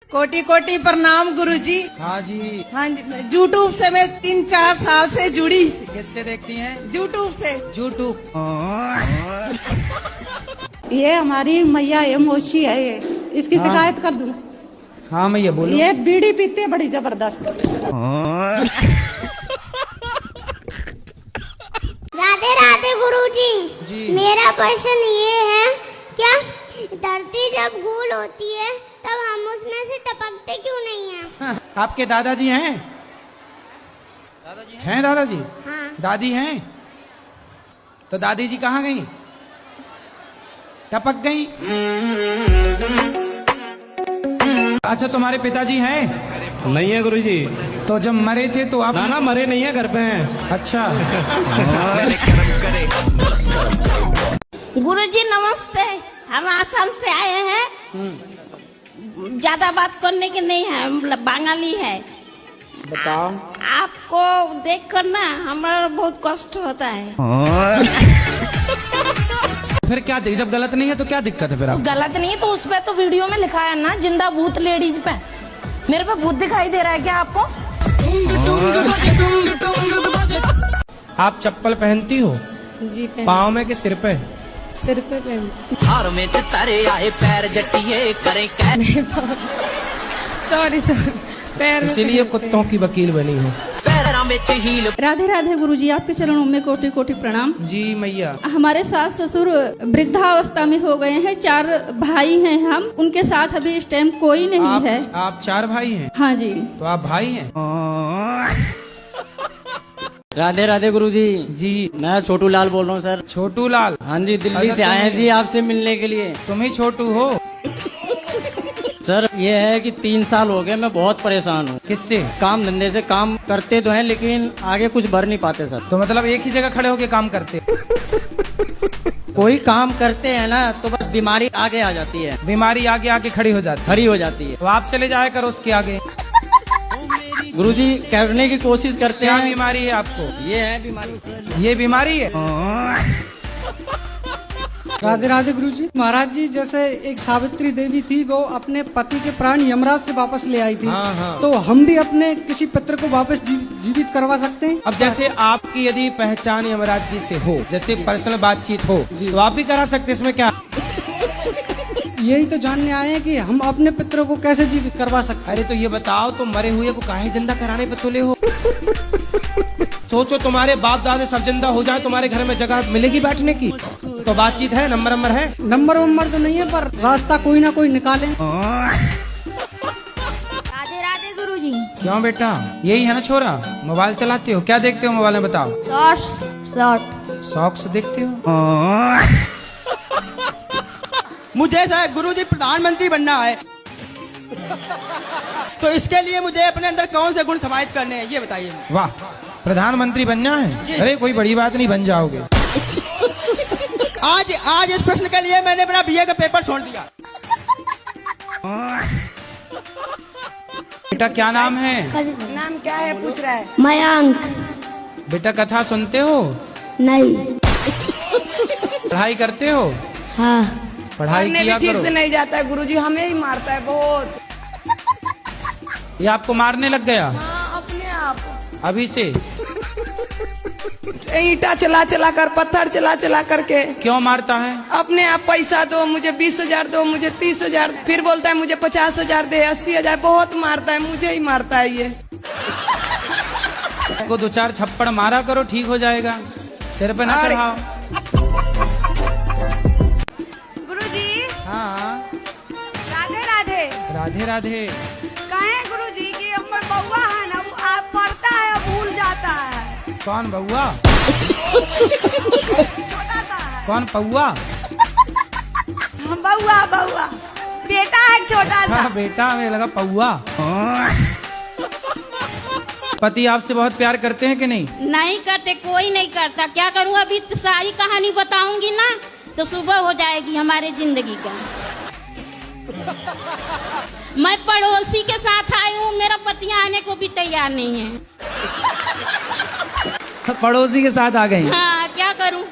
कोटि कोटि प्रणाम गुरुजी। हाँ जी। हाँ जी, यूट्यूब से मैं 3-4 साल से जुड़ी। किससे देखती हैं? यूट्यूब से। यूट्यूब। ये हमारी मैया ये मोशी है, ये इसकी शिकायत कर दूं? हाँ मैया बोलो। ये बीड़ी पीते है बड़ी जबरदस्त। राधे राधे गुरुजी जी। मेरा प्रश्न ये है, क्या धरती जब गोल होती है तब हम उसमें से टपकते क्यों नहीं हैं? हाँ, आपके दादाजी हैं? दादाजी हैं? दादाजी? हाँ। दादी हैं? तो दादी जी कहाँ गई? टपक गई? अच्छा, तुम्हारे पिताजी हैं? नहीं है गुरुजी। तो जब मरे थे तो आप? ना मरे नहीं है, घर पे हैं। अच्छा। गुरुजी नमस्ते, हम आसाम से आए हैं। ज्यादा बात करने के नहीं है, मतलब बंगाली है। बताओ। आपको देखकर ना हमारा बहुत कष्ट होता है। फिर क्या जब गलत नहीं है तो क्या दिक्कत है फिर? आप गलत नहीं है तो उस पे तो वीडियो में लिखा है ना, जिंदा भूत लेडीज पे। मेरे पे भूत दिखाई दे रहा है क्या आपको? आप चप्पल पहनती हो? जी पाँव में कि सिर पे? सिर पे पहन। हार में तारे आए पैर जटिए करे सॉरी पैर। इसीलिए कुत्तों की वकील बनी हो। राधे राधे गुरुजी, आपके चरणों में कोटि कोटि प्रणाम। जी मैया। हमारे सास ससुर वृद्धावस्था में हो गए हैं, 4 भाई हैं हम, उनके साथ अभी इस टाइम कोई नहीं है। आप 4 भाई हैं? हाँ जी। तो आप भाई हैं? राधे राधे गुरुजी जी। मैं छोटू लाल बोल रहा हूँ सर। छोटू लाल? हाँ जी, दिल्ली से आए हैं जी आपसे मिलने के लिए। तुम ही छोटू हो? सर ये है कि 3 साल हो गए, मैं बहुत परेशान हूँ। किससे? काम धंधे से। काम करते तो हैं लेकिन आगे कुछ बढ़ नहीं पाते सर। तो मतलब एक ही जगह खड़े होके काम करते? कोई काम करते हैं ना तो बस बीमारी आगे आ जाती है। बीमारी आगे आके खड़ी हो जाती है। तो आप चले जाया करो उसके आगे। गुरुजी करने की कोशिश करते हैं। क्या बीमारी है आपको? ये है बीमारी। ये बीमारी है? राधे राधे गुरुजी। महाराज जी, जैसे एक सावित्री देवी थी, वो अपने पति के प्राण यमराज से वापस ले आई थी। हाँ। तो हम भी अपने किसी पुत्र को वापस जीवित करवा सकते हैं? अब जैसे आपकी यदि पहचान यमराज जी से हो, जैसे पर्सनल बातचीत हो, तो आप भी करा सकते, इसमें क्या? यही तो जानने आए हैं कि हम अपने पुत्र को कैसे जीवित करवा सकते। अरे तो ये बताओ, तो मरे हुए को काहे जिंदा कराने पे तुले हो? सोचो तुम्हारे बाप दादे सब जिंदा हो जाए, तुम्हारे घर में जगह मिलेगी बैठने की? तो बातचीत है, नंबर है? नंबर तो नहीं है, पर रास्ता कोई ना कोई निकालें। राधे राधे गुरुजी। क्यों बेटा, यही है ना छोरा? मोबाइल चलाते हो? क्या देखते हो मोबाइल में बताओ? शॉर्ट्स देखते हो? मुझे साहब गुरुजी प्रधानमंत्री बनना है, तो इसके लिए मुझे अपने अंदर कौन से गुण समाहित करने हैं, ये बताइए। वाह, प्रधानमंत्री बनना है? अरे कोई बड़ी बात नहीं, बन जाओगे। आज इस प्रश्न के लिए मैंने अपना बीए का पेपर छोड़ दिया। बेटा क्या नाम है? नाम क्या है पूछ रहा है? मयंक। बेटा कथा सुनते हो? नहीं। पढ़ाई करते हो? हाँ। पढ़ाई किया ठीक करो। से नहीं जाता है गुरुजी, हमें ही मारता है बहुत। ये आपको मारने लग गया? हाँ, अपने आप। अभी से? ईटा चला कर, पत्थर चला करके। क्यों मारता है? अपने आप पैसा दो, मुझे 20,000 दो, मुझे 30,000, फिर बोलता है मुझे 50,000 दे, 80,000, बहुत मारता है, मुझे ही मारता है ये। को 2-4 थप्पड़ मारा करो, ठीक हो जाएगा। सिर पे न चढ़ाओ। गुरुजी। हाँ। राधे राधे। राधे राधे। कहे गुरुजी कि हमर बउआ है ना, वो आप पढ़ता है भूल जाता है। कौन बउआ? छोटा सा है। कौन पौआ? बउआ बेटा है छोटा सा। बेटा, हमें लगा पौआ। पति आपसे बहुत प्यार करते हैं कि नहीं? नहीं करते, कोई नहीं करता। क्या करूँ, अभी तो सारी कहानी बताऊंगी ना तो सुबह हो जाएगी हमारे जिंदगी का। मैं पड़ोसी के साथ आई हूँ, मेरा पति आने को भी तैयार नहीं है। पड़ोसी के साथ आ गई? हाँ, क्या करूँ?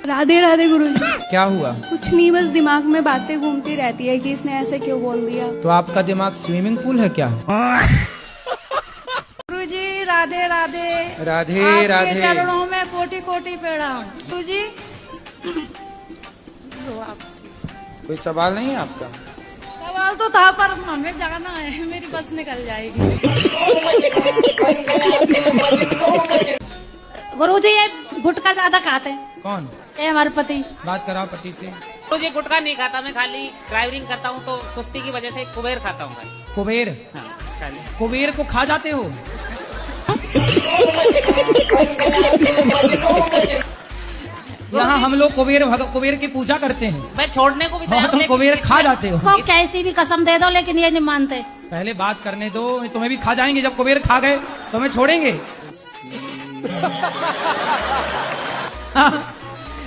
राधे राधे गुरुजी। क्या हुआ? कुछ नहीं, बस दिमाग में बातें घूमती रहती है कि इसने ऐसे क्यों बोल दिया। तो आपका दिमाग स्विमिंग पूल है क्या? गुरुजी राधे राधे। राधे राधे। चरणों में कोटि कोटि प्रणाम। गुरुजी कोई सवाल नहीं है आपका? सवाल तो था पर हमें जाना है, मेरी बस निकल जाएगी। गुरुजी ये गुटखा ज्यादा खाते हैं। कौन? ये हमारे पति। बात कराओ पति से। मुझे गुटखा नहीं खाता, मैं खाली ड्राइविंग करता हूँ तो सुस्ती की वजह से कुबेर खाता हूँ। कुबेर? हाँ, खाली। कुबेर को खा जाते हो? यहाँ हम लोग कुबेर की पूजा करते हैं। मैं छोड़ने को भी तैयार हूं, तुम कुबेर खा जाते हो। तो कैसी भी कसम दे दो लेकिन ये नहीं मानते। पहले बात करने दो, तुम्हें भी खा जाएंगे। जब कुबेर खा गए तो हमें छोड़ेंगे?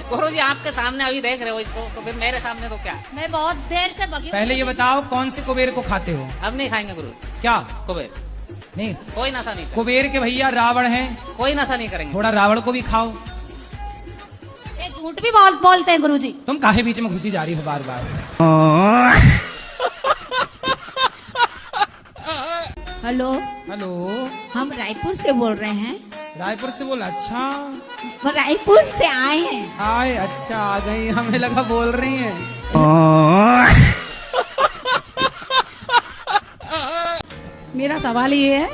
गुरुजी आपके सामने अभी देख रहे हो इसको, तो फिर मेरे सामने तो क्या? मैं बहुत देर से बगी। पहले ये बताओ कौन से कुबेर को खाते हो? अब नहीं खाएंगे गुरु। क्या? कुबेर नहीं, कोई नशा नहीं। कुबेर के भैया रावण हैं, कोई नशा नहीं करेंगे। थोड़ा रावण को भी खाओ। ये झूठ भी बहुत बोलते हैं गुरुजी। तुम काहे बीच में घुसी जा रही हो बार बार? हेलो हेलो, हम रायपुर से बोल रहे हैं। रायपुर से बोला? अच्छा, वो रायपुर से आए हैं। आए? अच्छा आ गई, हमें लगा बोल रही हैं। मेरा सवाल ये है,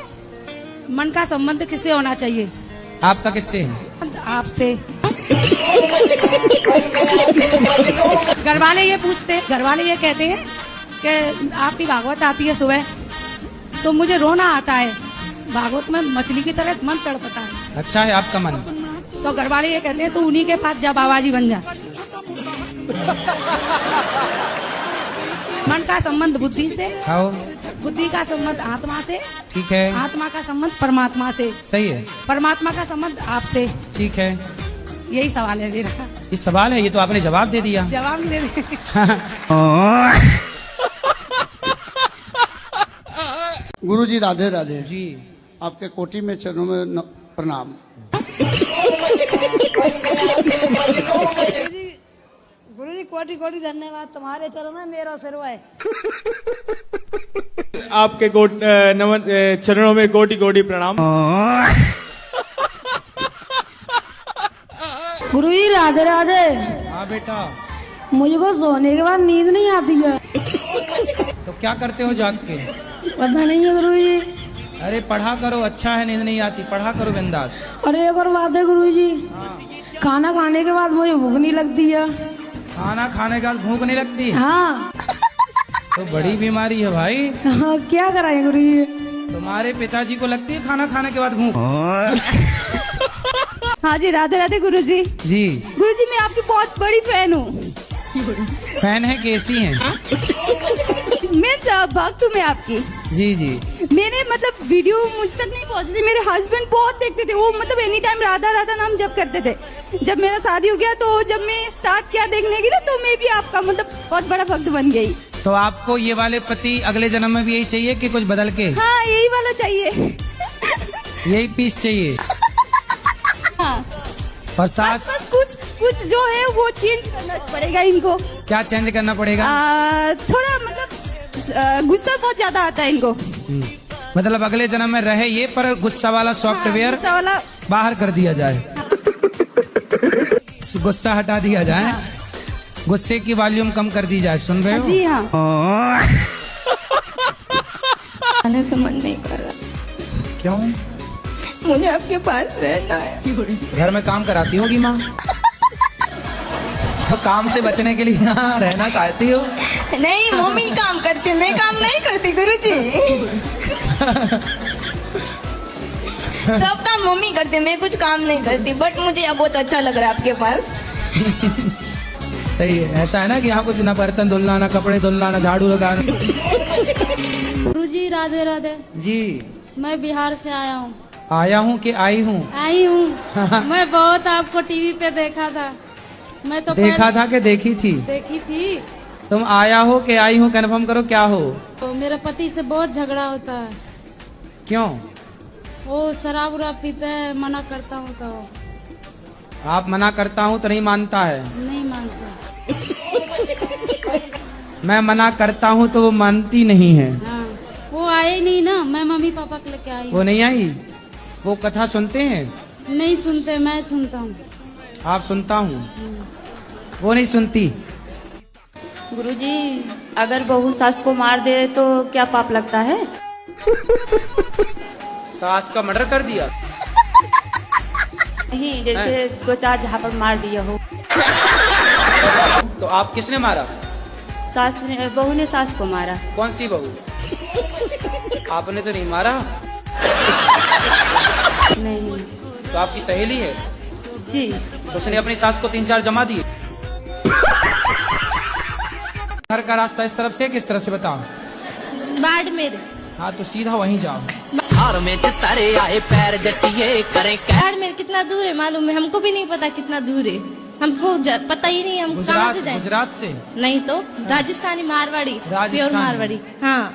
मन का संबंध किससे होना चाहिए? आपका किससे है? आपसे। घरवाले ये पूछते, घरवाले ये कहते हैं कि आपकी भागवत आती है सुबह तो मुझे रोना आता है। भागवत में मछली की तरह मन तड़पता है। अच्छा है आपका मन? तो घरवाले ये कहते हैं तू उन्हीं के पास जा, बाबाजी बन जा। मन का संबंध बुद्धि से, खाओ। बुद्धि का संबंध आत्मा से, ठीक है। आत्मा का संबंध परमात्मा से, सही है। परमात्मा का संबंध आपसे, ठीक है। यही सवाल है मेरा। ये सवाल है? ये तो आपने जवाब दे दिया। जवाब नहीं दे रहे। गुरुजी राधे राधे जी। आपके कोटि में चरणों में प्रणाम। गुरुजी कोटि कोटि धन्यवाद, तुम्हारे चरणों में मेरा सिर है। आपके चरणों में कोटि कोटि प्रणाम। गुरुजी राधे राधे। हाँ बेटा। मुझको सोने के बाद नींद नहीं आती है। तो क्या करते हो जाग के? पता नहीं है गुरुजी। अरे पढ़ा करो, अच्छा है नींद नहीं आती, पढ़ा करो बिंदास। अरे एक और बात है गुरुजी, खाना खाने के बाद मुझे भूख नहीं लगती है। खाना खाने के बाद भूख नहीं लगती? हाँ। तो बड़ी बीमारी है भाई। हाँ, क्या कराए गुरुजी? तुम्हारे पिताजी को लगती है खाना खाने के बाद भूख? हाँ जी राधे राधे गुरुजी। जी। गुरुजी मैं आपकी बहुत बड़ी फैन हूँ। फैन है? कैसी हैं? मैं भक्त हूँ मैं आपकी। जी जी। मैंने मतलब वीडियो मुझ तक नहीं पहुँचती, मेरे हस्बैंड बहुत देखते थे। वो मतलब एनी टाइम राधा राधा नाम जप करते थे। जब मेरा शादी हो गया तो जब मैं स्टार्ट किया देखने की ना, तो मैं भी आपका मतलब बहुत बड़ा भक्त बन गई। तो आपको ये वाले पति अगले जन्म में भी यही चाहिए कि कुछ बदल के? हाँ यही वाला चाहिए। यही पीस चाहिए? हाँ। और सास? बस कुछ जो है वो चेंज करना पड़ेगा इनको। क्या चेंज करना पड़ेगा? थोड़ा मतलब गुस्सा बहुत ज्यादा आता है इनको। मतलब अगले जन्म में रहे ये, पर गुस्सा वाला सॉफ्टवेयर बाहर कर दिया जाए। गुस्सा हटा दिया जाए, गुस्से की वॉल्यूम कम कर दी जाए। सुन रहे हो? जी हाँ। आने से मन नहीं कर रहा। क्यों? मुझे आपके पास रहना है। घर में काम कराती होगी माँ? तो काम से बचने के लिए यहाँ रहना चाहती हो? नहीं, मम्मी काम करती है, मैं काम नहीं करती गुरुजी। सब काम मम्मी करती है, मैं कुछ काम नहीं करती। बट मुझे अब बहुत अच्छा लग रहा है आपके पास। सही है। ऐसा है ना कि यहाँ कुछ ना बर्तन धुलना, ना कपड़े धुलना, ना झाड़ू लगाना। गुरुजी राधे राधे। जी। मैं बिहार से आया हूँ। आया हूँ कि आई हूँ? आई हूँ। मैं बहुत आपको टीवी पे देखा था। मैं तो देखा था कि देखी थी? देखी थी। तुम आया हो कि आई हूँ कंफर्म करो, क्या हो? तो मेरे पति से बहुत झगड़ा होता है। क्यों? वो शराब उराब पीते हैं, मना करता हूँ तो। आप मना करता हूँ तो नहीं मानता है। नहीं मानता। मैं मना करता हूँ तो वो मानती नहीं है। हाँ, वो आए नहीं ना, मैं मम्मी पापा के लेके आई। वो नहीं आई। वो कथा सुनते हैं? नहीं सुनते, मैं सुनता हूँ। आप सुनता हूँ, वो नहीं सुनती। गुरुजी, अगर बहू सास को मार दे तो क्या पाप लगता है? सास का मर्डर कर दिया? नहीं, जैसे 2-4 झापड़ मार दिया हो। तो आप किसने मारा? सास ने, बहू ने सास को मारा। कौन सी बहू? आपने तो नहीं मारा। नहीं। तो आपकी सहेली है? जी। तो उसने अपनी सास को 3-4 जमा दिए। घर का रास्ता इस तरफ से किस तरफ से बताओ? बाड़मेर। हाँ तो सीधा वहीं जाओ। में तारे आए पैर जटिए करें। बाड़मेर कितना दूर है मालूम है? हमको भी नहीं पता कितना दूर है, हमको पता ही नहीं। हम कहाँ से जाएं? गुजरात से? नहीं तो राजस्थानी, मारवाड़ी, प्योर मारवाड़ी। हाँ।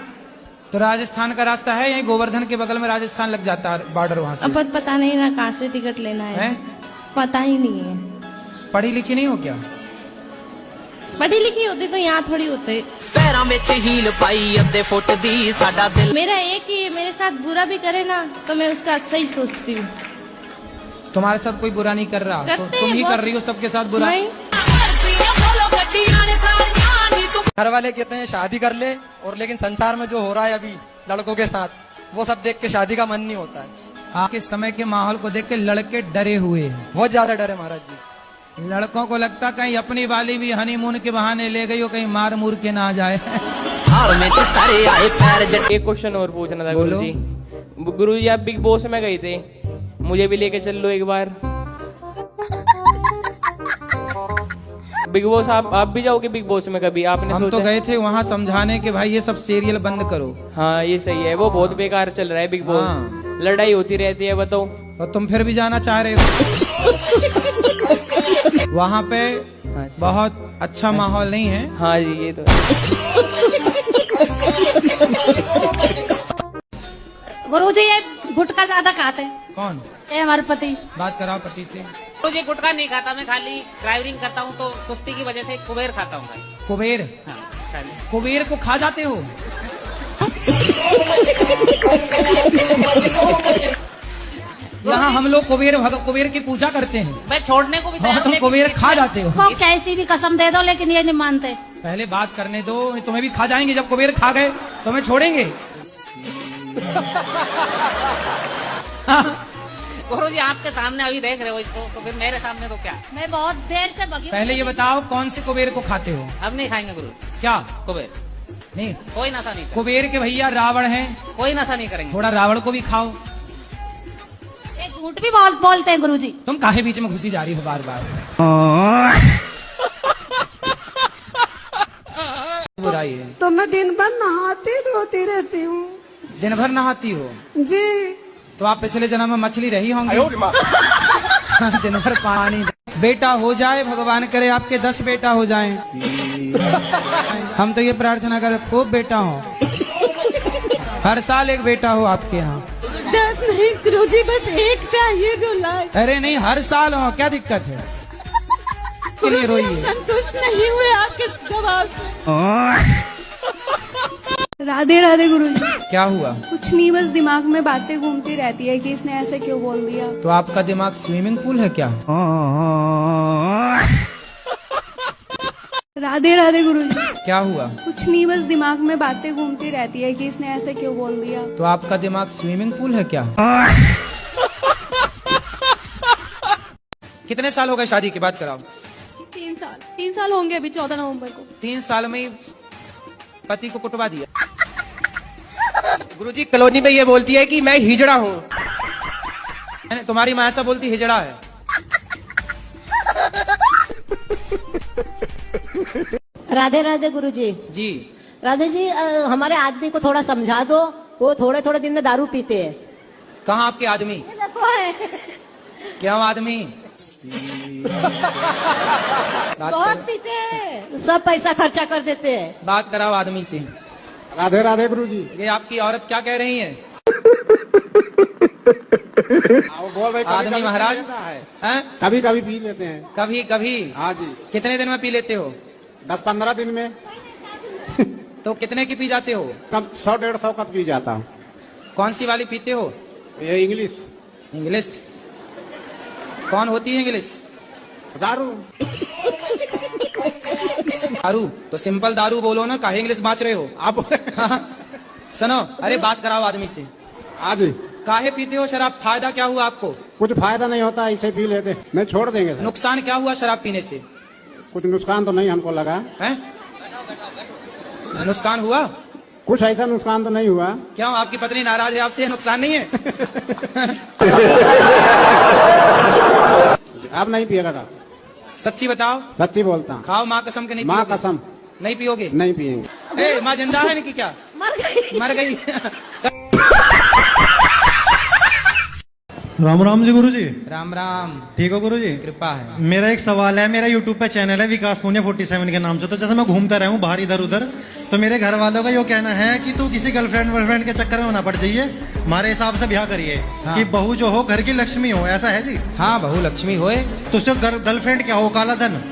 तो राजस्थान का रास्ता है, यही गोवर्धन के बगल में राजस्थान लग जाता है बॉर्डर वहाँ से। अब पता नहीं ना कहाँ से टिकट लेना है, पता ही नहीं है। पढ़ी लिखी नहीं हो क्या? पढ़ी लिखी होती तो यहाँ थोड़ी होते। पैरों में हील पाई अद्धे फुट दी साडा दिल। मेरा एक ही, मेरे साथ बुरा भी करे ना तो मैं उसका अच्छा ही सोचती हूँ। तुम्हारे साथ कोई बुरा नहीं कर रहा, तो तुम ही कर रही हो सबके साथ बुरा। घर वाले कहते हैं शादी कर ले, और लेकिन संसार में जो हो रहा है अभी लड़कों के साथ, वो सब देख के शादी का मन नहीं होता है। आपके समय के माहौल को देख के लड़के डरे हुए हैं, बहुत ज्यादा डरे महाराज जी। लड़कों को लगता कहीं अपनी वाली भी हनीमून के बहाने ले गई हो, कहीं मार मूर के ना जाए। एक क्वेश्चन और पूछना था गुरुजी। गुरुजी आप बिग बॉस में गए थे, मुझे भी लेके चल लो एक बार। बिग बॉस आप भी जाओगे बिग बॉस में कभी? आपने हम तो गए थे वहाँ समझाने के भाई ये सब सीरियल बंद करो। हाँ ये सही है, वो बहुत बेकार चल रहा है बिग बॉस। हाँ। लड़ाई होती रहती है, बताओ। और तुम फिर भी जाना चाह रहे हो? वहाँ पे बहुत अच्छा माहौल नहीं है। हाँ जी ये तो गुरुजी ये गुटखा ज्यादा खाते हैं। कौन? ये हमारे पति। बात कराओ पति से। मुझे गुटखा नहीं खाता, मैं खाली ड्राइवरिंग करता हूँ तो सुस्ती की वजह से कुबेर खाता हूँ। कुबेर? हाँ, कुबेर को खा जाते हो? यहाँ हम लोग कुबेर की पूजा करते हैं। मैं छोड़ने को भी तैयार हूं, तुम कुबेर खा जाते हो। को कैसी भी कसम दे दो लेकिन ये नहीं मानते। पहले बात करने दो, तुम्हें भी खा जाएंगे। जब कुबेर खा गए तो हमें छोड़ेंगे? गुरुजी आपके सामने अभी देख रहे हो इसको, तो फिर मेरे सामने तो क्या? मैं बहुत देर से बगी। पहले ये बताओ कौन से कुबेर को खाते हो? अब नहीं खाएंगे गुरु। क्या? कुबेर नहीं, कोई नशा नहीं। कुबेर के भैया रावण हैं, कोई नशा नहीं करेंगे। थोड़ा रावण को भी खाओ। झूठ भी बहुत बोलते हैं गुरुजी। तुम काहे बीच में घुसी जा रही हो बार बार? बुराई है तो मैं दिन भर नहाती धोती रहती हूँ। दिन भर नहाती हो? जी। तो आप पिछले जन्म में मछली रही होंगी। दिन भर पानी। बेटा हो जाए, भगवान करे आपके 10 बेटा हो जाएं। हम तो ये प्रार्थना करें खूब बेटा हो, हर साल एक बेटा हो आपके यहाँ। 10 नहीं गुरुजी, बस एक चाहिए जो लाए। अरे नहीं, हर साल हो, क्या दिक्कत है? के लिए रोइए। संतुष्ट नहीं हुए आपके जवाब से। राधे राधे गुरुजी। क्या हुआ? कुछ नहीं, बस दिमाग में बातें घूमती रहती है कि इसने ऐसे क्यों बोल दिया। तो आपका दिमाग स्विमिंग पूल है क्या? राधे राधे गुरुजी। क्या हुआ? कुछ नहीं, बस दिमाग में बातें घूमती रहती है कि इसने ऐसे क्यों बोल दिया। तो आपका दिमाग स्विमिंग पूल है क्या? कितने साल हो गए शादी की? बात कराओ। 3 साल। 3 साल होंगे अभी 14 नवंबर को। 3 साल में ही पति को कुटवा दिया। गुरुजी कॉलोनी में ये बोलती है कि मैं हिजड़ा हूँ। तुम्हारी माँ ऐसा बोलती हिजड़ा है? राधे राधे गुरुजी। जी। राधे जी, हमारे आदमी को थोड़ा समझा दो, वो थोड़े थोड़े दिन में दारू पीते हैं। कहाँ आपके आदमी? क्यों आदमी? बहुत पीते हैं, सब पैसा खर्चा कर देते हैं। बात कराओ आदमी से। राधे राधे गुरुजी। ये आपकी औरत क्या कह रही है? बोल रहे आदमी महाराज हैं? कभी कभी पी लेते हैं। कभी कभी? हाँ जी। कितने दिन में पी लेते हो? 10-15 दिन में। तो कितने की पी जाते हो? कब 100-150 का पी जाता हूँ। कौन सी वाली पीते हो? ये इंग्लिश। इंग्लिश कौन होती है इंग्लिश? दारू। दारू तो सिंपल दारू बोलो ना, काहे इंग्लिश बाँच रहे हो आप? सुनो, अरे बात कराओ आदमी से। हाँ जी। काहे पीते हो शराब? फायदा क्या हुआ आपको? कुछ फायदा नहीं होता, ऐसे पी लेते, नहीं छोड़ देंगे। नुकसान क्या हुआ शराब पीने से? कुछ नुकसान तो नहीं हमको लगा है। नुकसान हुआ? कुछ ऐसा नुकसान तो नहीं हुआ। क्यों, आपकी पत्नी नाराज है आपसे? नुकसान नहीं है? आप नहीं पिएगा था? सच्ची बताओ। सच्ची बोलता हूँ। खाओ माँ कसम के नहीं? माँ कसम। नहीं पियोगे? नहीं पिएंगे। ए, माँ जिंदा है इनकी क्या? मर गई। राम राम जी गुरु जी। राम राम। ठीक हो गुरु जी? कृपा है। मेरा एक सवाल है, मेरा यूट्यूब पे चैनल है विकास पुनिया 47 के नाम से। तो जैसे मैं घूमता रहा हूँ बाहर इधर उधर, तो मेरे घर वालों का ये कहना है कि तू किसी गर्लफ्रेंड के चक्कर में ना पड़ जाइए, हमारे हिसाब से ब्याह करिए। हाँ। कि बहू जो हो घर की लक्ष्मी हो, ऐसा है जी? हाँ, बहू लक्ष्मी होए। तो उससे गर्लफ्रेंड क्या हो? काला धन।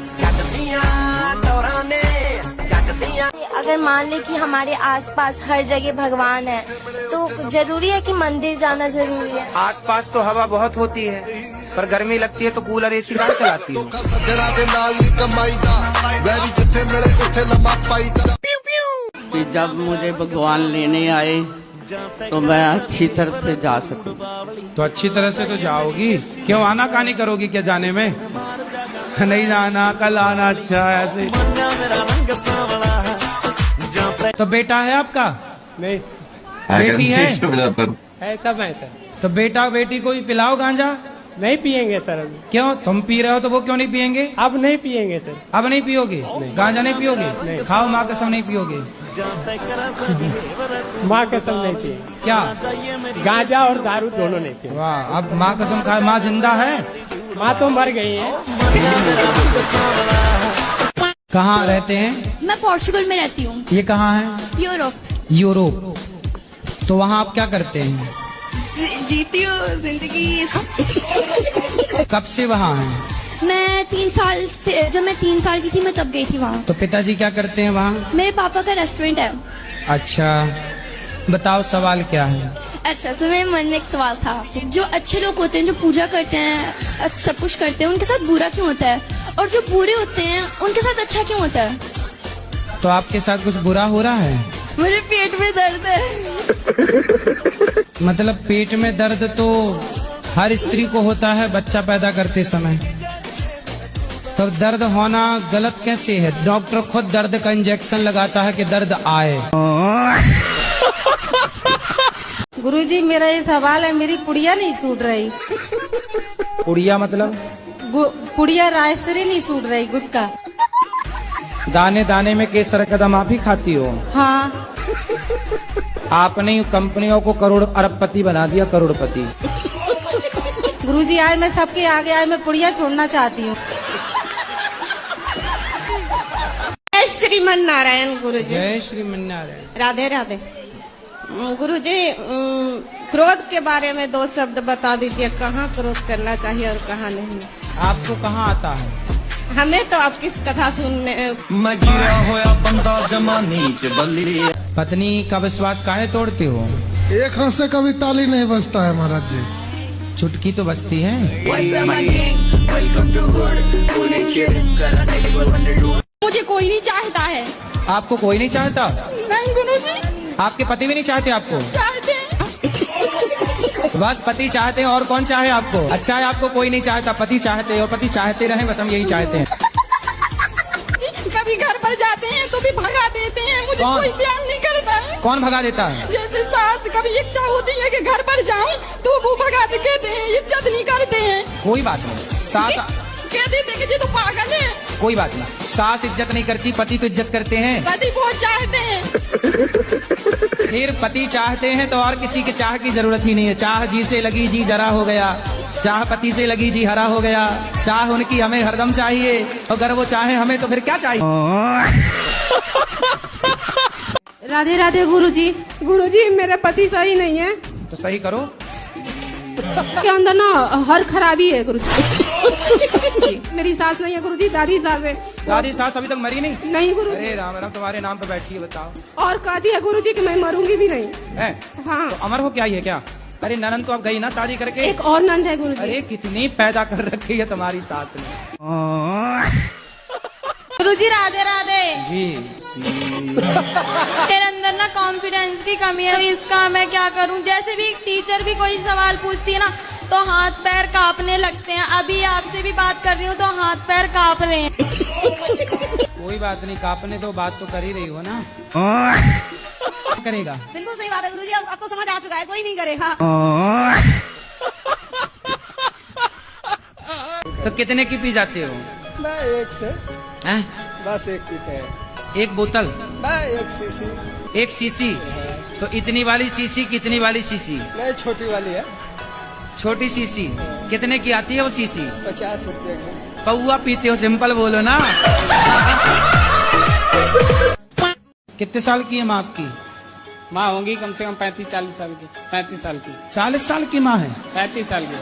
अगर मान ले कि हमारे आसपास हर जगह भगवान है, तो जरूरी है कि मंदिर जाना जरूरी है? आसपास तो हवा बहुत होती है, पर गर्मी लगती है तो कूलर एसी कहाँ चलाती हो? कि जब मुझे भगवान लेने आए तो मैं अच्छी तरह से जा सकूं। तो अच्छी तरह से तो जाओगी, क्यों आना कहानी करोगी क्या जाने में? नहीं जाना, कल आना। अच्छा ऐसे। तो बेटा है आपका? नहीं। बेटी है? है सब है सर। तो बेटा बेटी को भी पिलाओ गांजा। नहीं पिएंगे सर अभी। क्यों, तुम पी रहे हो तो वो क्यों नहीं पिएंगे? अब नहीं पिएंगे सर। अब नहीं पियोगे? गांजा नहीं पियोगे? नहीं। खाओ माँ कसम नहीं पियोगे? माँ कसम नहीं पिएंगे। क्या? गांजा और दारू दोनों नहीं पिएंगे। वाह, अब माँ कसम खाए। माँ जिंदा है? माँ तो मर गई है। कहाँ रहते हैं? मैं पोर्चुगल में रहती हूँ। ये कहाँ है? यूरोप। यूरोप। तो वहाँ आप क्या करते हैं? जीती हूँ जिंदगी। कब से वहाँ हैं? मैं 3 साल से, जब मैं 3 साल की थी मैं तब गई थी वहाँ। तो पिताजी क्या करते हैं वहाँ? मेरे पापा का रेस्टोरेंट है। अच्छा, बताओ सवाल क्या है? अच्छा, तो मेरे मन में एक सवाल था, जो अच्छे लोग होते हैं, जो पूजा करते हैं, सब कुछ करते हैं, उनके साथ बुरा क्यों होता है? और जो बुरे होते हैं उनके साथ अच्छा क्यों होता है? तो आपके साथ कुछ बुरा हो रहा है? मुझे पेट में दर्द है। मतलब पेट में दर्द तो हर स्त्री को होता है बच्चा पैदा करते समय। तो दर्द होना गलत कैसे है? डॉक्टर खुद दर्द का इंजेक्शन लगाता है कि दर्द आए। गुरुजी मेरा ये सवाल है, मेरी पुड़िया नहीं सूट रही। पुड़िया मतलब? पुड़िया रायसरी नहीं सूट रही, गुटका। दाने दाने में केसर कदम आप ही खाती हो? हाँ। आपने कंपनियों को करोड़ अरबपति बना दिया, करोड़पति। गुरुजी आज मैं सबके आगे आज मैं पुड़िया छोड़ना चाहती हूँ। जय श्रीमन नारायण गुरुजी। जय श्रीमन नारायण। राधे राधे। गुरुजी, क्रोध के बारे में 2 शब्द बता दीजिए, कहाँ क्रोध करना चाहिए और कहाँ नहीं? आपको कहाँ आता है? हमें तो आपकी कथा सुनने। मैं गिरा होया बंदा जमा नीच बल्ली। पत्नी का विश्वास काहे तोड़ते हो? एक हाथ से कभी ताली नहीं बजता है महाराज जी। चुटकी तो बजती है। मुझे कोई नहीं चाहता है। आपको कोई नहीं चाहता? नहीं गुरुजी। आपके पति भी नहीं चाहते आपको? चाहते। बस पति चाहते हैं, और कौन चाहे आपको? अच्छा है आपको कोई नहीं चाहता, पति चाहते और पति चाहते रहे, बस हम यही चाहते हैं। कभी घर पर जाते हैं तो भी भगा देते हैं, मुझे कोई प्यार नहीं करता है। कौन भगा देता है? जैसे सास कभी इच्छा होती है कि घर पर जाऊं तो वो भगा देते हैं, इज्जत नहीं करते हैं। कोई बात नहीं, सास कह देते हैं कि ये तो पागल है। कोई बात नहीं, सास इज्जत नहीं करती, पति तो इज्जत करते हैं। पति बहुत चाहते हैं। फिर पति चाहते हैं तो और किसी के चाह की जरूरत ही नहीं है। चाह जी से लगी जी जरा हो गया, चाह पति से लगी जी हरा हो गया। चाह उनकी हमें हरदम चाहिए, अगर वो चाहे हमें तो फिर क्या चाहिए? राधे राधे गुरुजी। गुरुजी मेरे पति सही नहीं है। तो सही करो। के अंदर ना हर खराबी है गुरुजी। मेरी सास नहीं है गुरुजी, दादी सास है। दादी सास अभी तक मरी नहीं? नहीं गुरुजी। अरे राम राम, तुम्हारे नाम पे बैठी है, बताओ। और कहा दिया गुरुजी कि मैं मरूंगी भी नहीं है। हाँ। तो अमर हो क्या ये क्या? अरे ननद तो अब गई ना शादी करके। एक और नंद है गुरुजी। अरे कितनी पैदा कर रखी है तुम्हारी सास ने। गुरुजी राधे राधे जी। मेरे अंदर ना कॉन्फिडेंस की कमी है, इसका मैं क्या करूं? जैसे भी टीचर भी कोई सवाल पूछती है ना तो हाथ पैर कांपने लगते हैं। अभी आपसे भी बात कर रही हूँ तो हाथ पैर कांप रहे हैं। कोई बात नहीं, कांपने तो बात तो कर ही रही हो ना। करेगा। बिल्कुल सही बात है गुरुजी, अब तो समझ आ चुका है, कोई नहीं करेगा। तो कितने की पी जाते हो? मैं एक से हैं? बस एक पीते हैं। एक बोतल? मैं एक सीसी। एक सीसी? तो इतनी वाली सीसी कितनी वाली सीसी? नहीं, छोटी वाली है। छोटी सीसी कितने की आती है वो सीसी? 50 रुपए की। पौआ पीते हो, सिंपल बोलो ना। कितने साल की है माँ आपकी? माँ होंगी कम से कम 35-40 साल की। 35 साल की। 40 साल की माँ है? 35 साल की।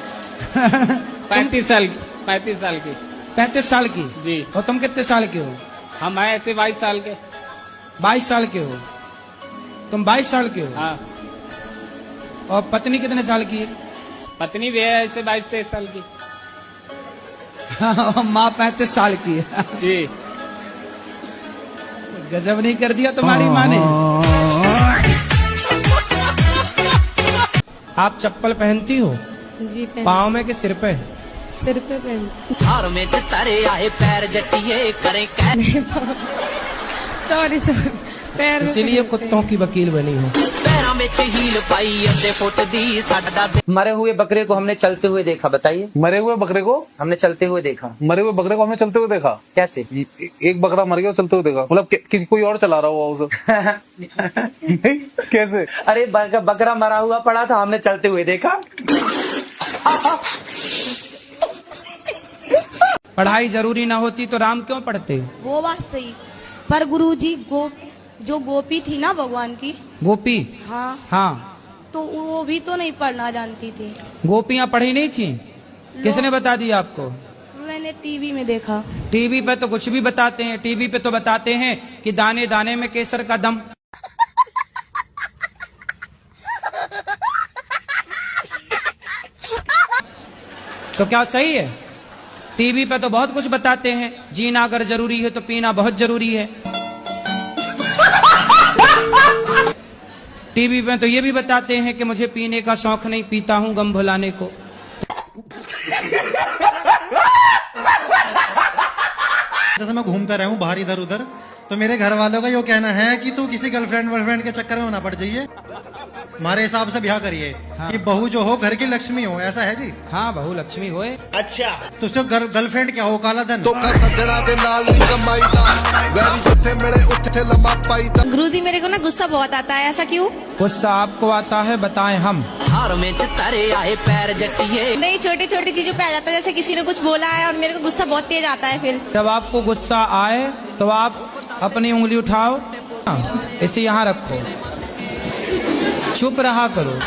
35 साल की। 35 साल की। 35 साल की जी। और तुम कितने साल के हो? हम हैं ऐसे 22 साल के। 22 साल के हो? तुम 22 साल के हो? हाँ। और पत्नी कितने साल की है? पत्नी भी है ऐसे 22-23 साल की। हाँ, माँ 35 साल की है। जी। गजब नहीं कर दिया तुम्हारी माँ ने। आप चप्पल पहनती हो? जी पाँव में कि सिर पे? सिर पे पहन। हार में तारे आए पैर जटिए करे सॉरी पैर। इसीलिए कुत्तों की वकील बनी हो। पैरों में हील पाई अद्धे फुट दी साडा। मरे हुए बकरे को हमने चलते हुए देखा, बताइए। मरे हुए बकरे को हमने चलते हुए देखा। मरे हुए बकरे को हमने चलते हुए देखा? कैसे? एक बकरा मर गया चलते हुए देखा, मतलब किसी कोई और चला रहा हुआ उसे। कैसे? अरे बकरा मरा हुआ पड़ा था, हमने चलते हुए देखा। पढ़ाई जरूरी ना होती तो राम क्यों पढ़ते? वो बात सही, पर गुरुजी जो गोपी थी ना भगवान की। गोपी? हाँ हाँ। तो वो भी तो नहीं पढ़ना जानती थी। गोपियाँ पढ़ी नहीं थी? किसने बता दिया आपको? मैंने टीवी में देखा। टीवी पे तो कुछ भी बताते हैं। टीवी पे तो बताते हैं कि दाने दाने में केसर का दम। तो क्या सही है? टीवी पे तो बहुत कुछ बताते हैं। जीना अगर जरूरी है तो पीना बहुत जरूरी है। टीवी पे तो ये भी बताते हैं कि मुझे पीने का शौक नहीं, पीता हूं गम भुलाने को। जैसे मैं घूमता रहा हूँ बाहर इधर उधर, तो मेरे घर वालों का ये कहना है कि तू किसी गर्लफ्रेंड वर्लफ्रेंड के चक्कर में ना पड़ जाइए, हमारे हिसाब से ब्याह करिए। हाँ। कि बहू जो हो घर की लक्ष्मी हो, ऐसा है जी? हाँ, बहू लक्ष्मी होए। अच्छा, तो उसको गर्लफ्रेंड क्या हो? काला धन। गुरुजी मेरे को ना गुस्सा बहुत आता है, ऐसा क्यों? गुस्सा आपको आता है, बताएं हम। हार में तारे आए पैर जटिए। नहीं, छोटी छोटी चीजों पे आ जाता है, जैसे किसी ने कुछ बोला है और मेरे को गुस्सा बहुत तेज आता है। फिर जब आपको गुस्सा आए तो आप अपनी उंगली उठाओ, इसे यहाँ रखो, चुप रहा करो।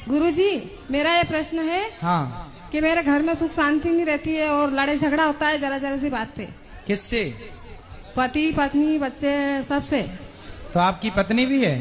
गुरुजी मेरा ये प्रश्न है। हाँ। कि मेरे घर में सुख शांति नहीं रहती है और लड़ाई झगड़ा होता है जरा जरा सी बात पे। किससे? पति पत्नी बच्चे सबसे। तो आपकी पत्नी भी है?